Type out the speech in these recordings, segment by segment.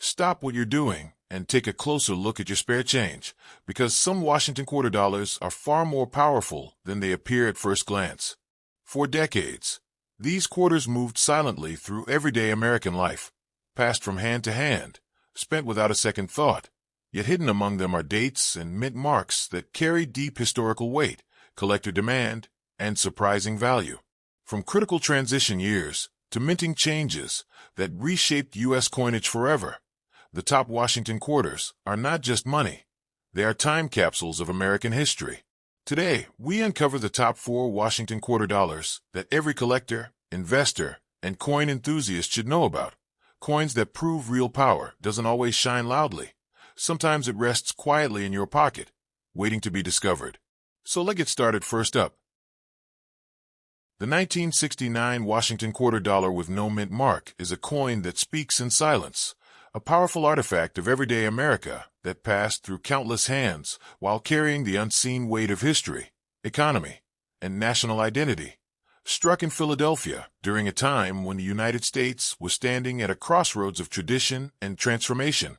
Stop what you're doing and take a closer look at your spare change, because some Washington quarter dollars are far more powerful than they appear at first glance. For decades, these quarters moved silently through everyday American life, passed from hand to hand, spent without a second thought, yet hidden among them are dates and mint marks that carry deep historical weight, collector demand, and surprising value. From critical transition years to minting changes that reshaped U.S. coinage forever, the top Washington quarters are not just money. They are time capsules of American history. Today, we uncover the top 4 Washington quarter dollars that every collector, investor, and coin enthusiast should know about. Coins that prove real power doesn't always shine loudly. Sometimes it rests quietly in your pocket, waiting to be discovered. So let's get started. First up, the 1969 Washington quarter dollar with no mint mark is a coin that speaks in silence, a powerful artifact of everyday America that passed through countless hands while carrying the unseen weight of history, economy, and national identity. Struck in Philadelphia during a time when the United States was standing at a crossroads of tradition and transformation,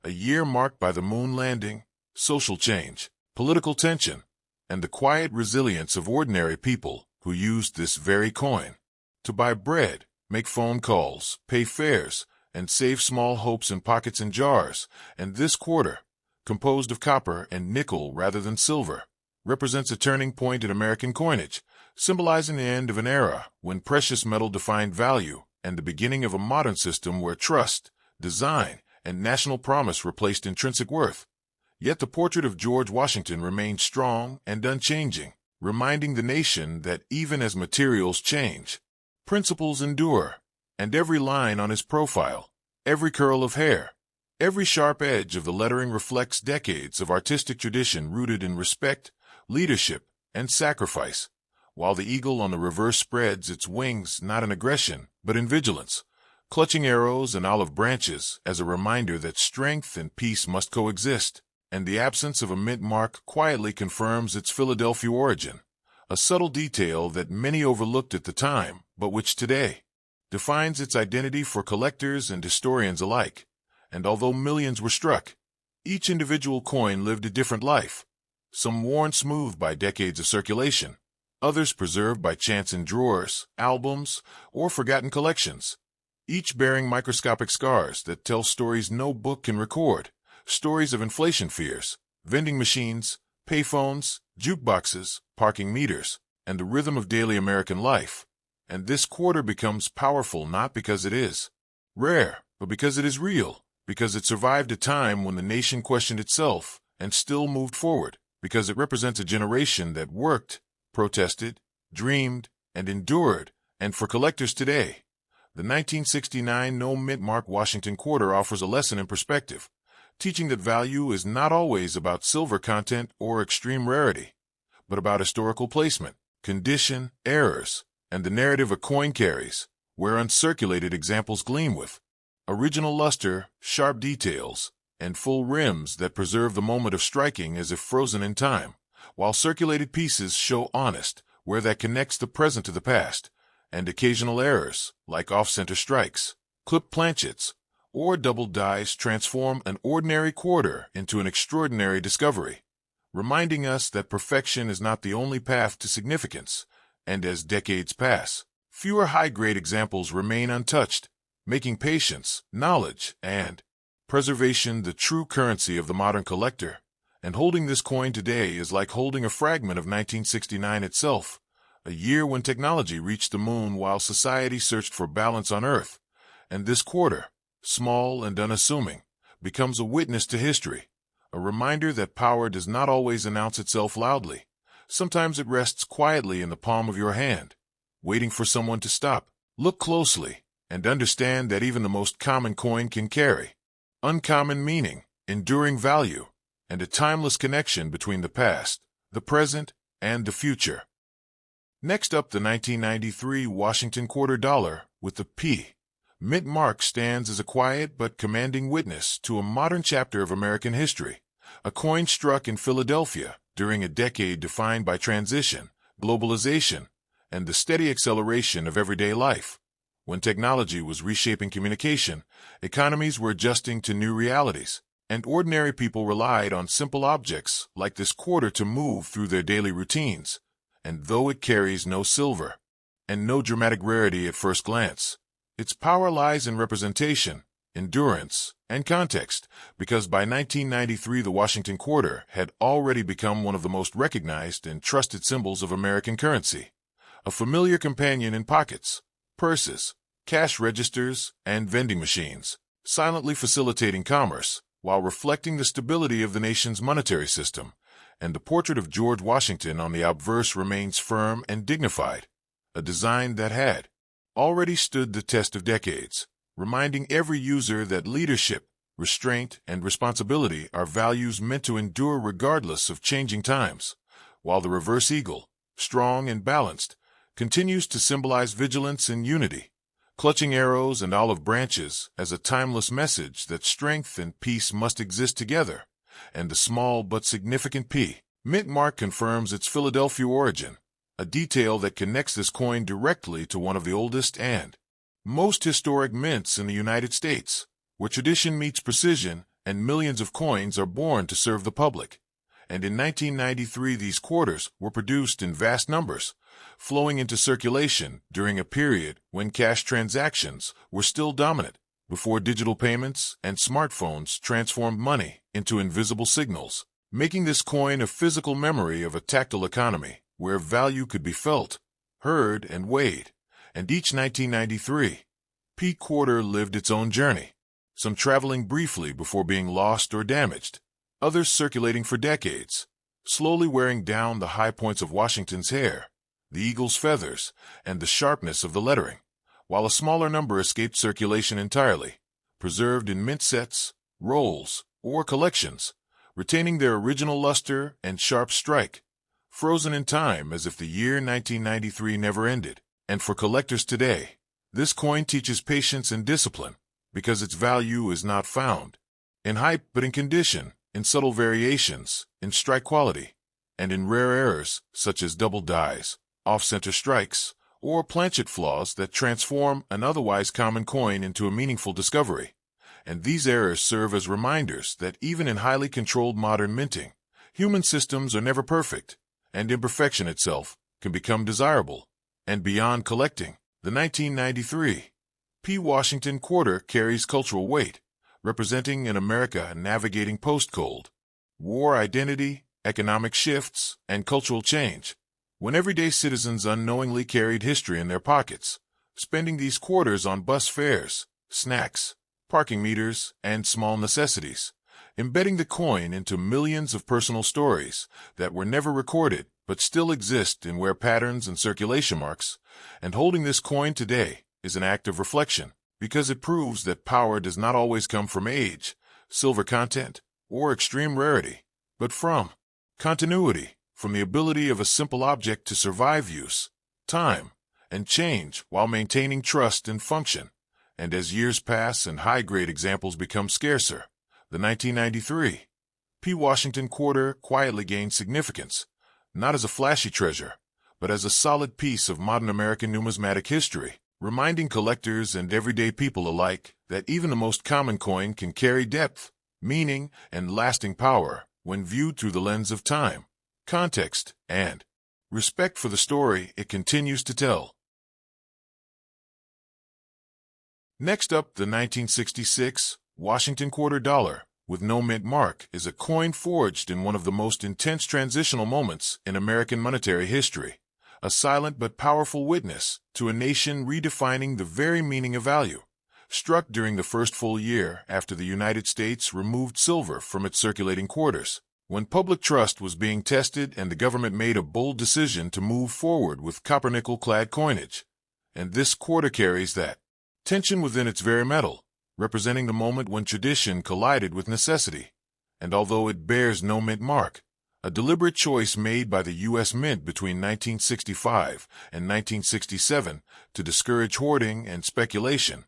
a year marked by the moon landing, social change, political tension, and the quiet resilience of ordinary people who used this very coin to buy bread, make phone calls, pay fares, and save small hopes in pockets and jars. And this quarter, composed of copper and nickel rather than silver, represents a turning point in American coinage, symbolizing the end of an era when precious metal defined value and the beginning of a modern system where trust, design, and national promise replaced intrinsic worth. Yet the portrait of George Washington remained strong and unchanging, reminding the nation that even as materials change, principles endure. And every line on his profile, every curl of hair, every sharp edge of the lettering reflects decades of artistic tradition rooted in respect, leadership, and sacrifice, while the eagle on the reverse spreads its wings not in aggression, but in vigilance, clutching arrows and olive branches as a reminder that strength and peace must coexist, and the absence of a mint mark quietly confirms its Philadelphia origin, a subtle detail that many overlooked at the time, but which today defines its identity for collectors and historians alike. And although millions were struck, each individual coin lived a different life, some worn smooth by decades of circulation, others preserved by chance in drawers, albums, or forgotten collections, each bearing microscopic scars that tell stories no book can record, stories of inflation fears, vending machines, payphones, jukeboxes, parking meters, and the rhythm of daily American life. And this quarter becomes powerful not because it is rare, but because it is real, because it survived a time when the nation questioned itself and still moved forward, because it represents a generation that worked, protested, dreamed, and endured. And for collectors today, the 1969 no mint mark Washington quarter offers a lesson in perspective, teaching that value is not always about silver content or extreme rarity, but about historical placement, condition, errors, and the narrative a coin carries, where uncirculated examples gleam with original luster, sharp details, and full rims that preserve the moment of striking as if frozen in time, while circulated pieces show honest, where that connects the present to the past, and occasional errors, like off-center strikes, clipped planchets, or double dies transform an ordinary quarter into an extraordinary discovery, reminding us that perfection is not the only path to significance. And as decades pass, fewer high-grade examples remain untouched, making patience, knowledge, and preservation the true currency of the modern collector. And holding this coin today is like holding a fragment of 1969 itself, a year when technology reached the moon while society searched for balance on Earth. And this quarter, small and unassuming, becomes a witness to history, a reminder that power does not always announce itself loudly. Sometimes it rests quietly in the palm of your hand, waiting for someone to stop, look closely, and understand that even the most common coin can carry uncommon meaning, enduring value, and a timeless connection between the past, the present, and the future. Next up, the 1993 Washington quarter dollar with the P mint mark stands as a quiet but commanding witness to a modern chapter of American history, a coin struck in Philadelphia during a decade defined by transition, globalization, and the steady acceleration of everyday life. When technology was reshaping communication, economies were adjusting to new realities, and ordinary people relied on simple objects like this quarter to move through their daily routines. And though it carries no silver and no dramatic rarity at first glance, its power lies in representation, endurance, and context, because by 1993 the Washington quarter had already become one of the most recognized and trusted symbols of American currency, a familiar companion in pockets, purses, cash registers, and vending machines, silently facilitating commerce while reflecting the stability of the nation's monetary system. And the portrait of George Washington on the obverse remains firm and dignified, a design that had already stood the test of decades, reminding every user that leadership, restraint, and responsibility are values meant to endure regardless of changing times, while the reverse eagle, strong and balanced, continues to symbolize vigilance and unity, clutching arrows and olive branches as a timeless message that strength and peace must exist together. And the small but significant P mint mark confirms its Philadelphia origin, a detail that connects this coin directly to one of the oldest and most historic mints in the United States, where tradition meets precision and millions of coins are born to serve the public. And in 1993 these quarters were produced in vast numbers, flowing into circulation during a period when cash transactions were still dominant, before digital payments and smartphones transformed money into invisible signals, making this coin a physical memory of a tactile economy where value could be felt, heard, and weighed. And each 1993 P quarter lived its own journey, some traveling briefly before being lost or damaged, others circulating for decades, slowly wearing down the high points of Washington's hair, the eagle's feathers, and the sharpness of the lettering, while a smaller number escaped circulation entirely, preserved in mint sets, rolls, or collections, retaining their original luster and sharp strike, frozen in time as if the year 1993 never ended. And for collectors today, this coin teaches patience and discipline, because its value is not found in hype but in condition, in subtle variations, in strike quality, and in rare errors such as double dies, off-center strikes, or planchet flaws that transform an otherwise common coin into a meaningful discovery. And these errors serve as reminders that even in highly controlled modern minting, human systems are never perfect, and imperfection itself can become desirable. And beyond collecting, the 1993 P. Washington quarter carries cultural weight, representing an America navigating post-Cold War identity, economic shifts, and cultural change, when everyday citizens unknowingly carried history in their pockets, spending these quarters on bus fares, snacks, parking meters, and small necessities, embedding the coin into millions of personal stories that were never recorded but still exist in wear patterns and circulation marks. And holding this coin today is an act of reflection, because it proves that power does not always come from age, silver content, or extreme rarity, but from continuity, from the ability of a simple object to survive use, time, and change while maintaining trust and function. And as years pass and high-grade examples become scarcer, the 1993 P. Washington quarter quietly gained significance, not as a flashy treasure, but as a solid piece of modern American numismatic history, reminding collectors and everyday people alike that even the most common coin can carry depth, meaning, and lasting power when viewed through the lens of time, context, and respect for the story it continues to tell. Next up, the 1966 Washington quarter dollar with no mint mark is a coin forged in one of the most intense transitional moments in American monetary history, a silent but powerful witness to a nation redefining the very meaning of value, struck during the first full year after the United States removed silver from its circulating quarters, when public trust was being tested and the government made a bold decision to move forward with copper-nickel-clad coinage. And this quarter carries that tension within its very metal, representing the moment when tradition collided with necessity. And although it bears no mint mark, a deliberate choice made by the U.S. Mint between 1965 and 1967 to discourage hoarding and speculation,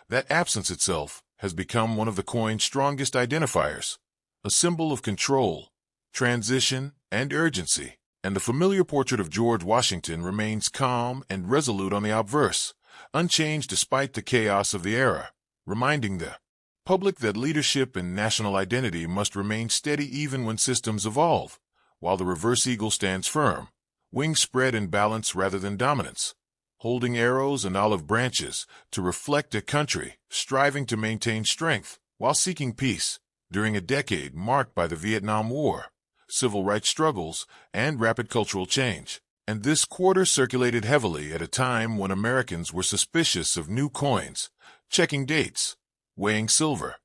that absence itself has become one of the coin's strongest identifiers, a symbol of control, transition, and urgency. And the familiar portrait of George Washington remains calm and resolute on the obverse, unchanged despite the chaos of the era, reminding the public that leadership and national identity must remain steady even when systems evolve, while the reverse eagle stands firm, wings spread in balance rather than dominance, holding arrows and olive branches to reflect a country striving to maintain strength while seeking peace during a decade marked by the Vietnam War, civil rights struggles, and rapid cultural change. And this quarter circulated heavily at a time when Americans were suspicious of new coins, checking dates, weighing silver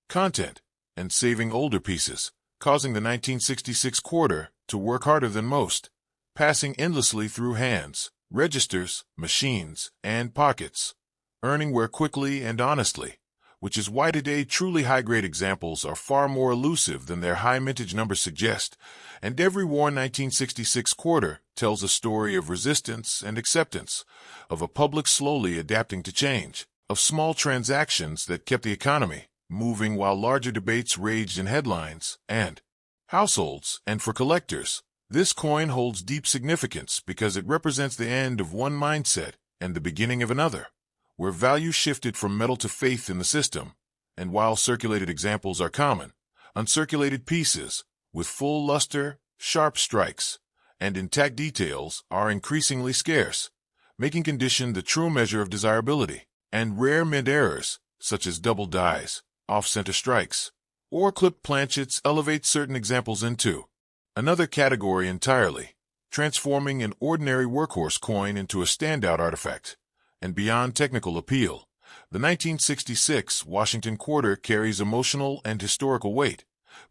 content, and saving older pieces, causing the 1966 quarter to work harder than most, passing endlessly through hands, registers, machines, and pockets, earning where quickly and honestly, which is why today truly high-grade examples are far more elusive than their high mintage numbers suggest, and every worn 1966 quarter tells a story of resistance and acceptance, of a public slowly adapting to change, of small transactions that kept the economy moving while larger debates raged in headlines and households. And for collectors, this coin holds deep significance because it represents the end of one mindset and the beginning of another, where value shifted from metal to faith in the system. And while circulated examples are common, uncirculated pieces with full luster, sharp strikes, and intact details are increasingly scarce, making condition the true measure of desirability. And rare mint errors, such as double dies, off-center strikes, or clipped planchets elevate certain examples into another category entirely, transforming an ordinary workhorse coin into a standout artifact. And beyond technical appeal, the 1966 Washington quarter carries emotional and historical weight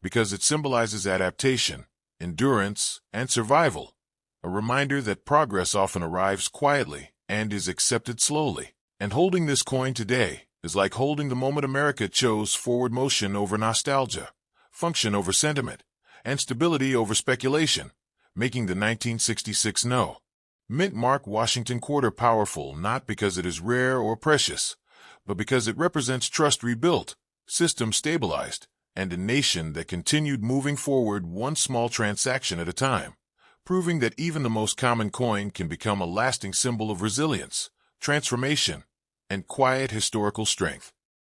because it symbolizes adaptation, endurance, and survival, a reminder that progress often arrives quietly and is accepted slowly. And holding this coin today is like holding the moment America chose forward motion over nostalgia, function over sentiment, and stability over speculation, making the 1966 mint mark Washington quarter powerful not because it is rare or precious, but because it represents trust rebuilt, system stabilized, and a nation that continued moving forward one small transaction at a time, proving that even the most common coin can become a lasting symbol of resilience, transformation, and quiet historical strength.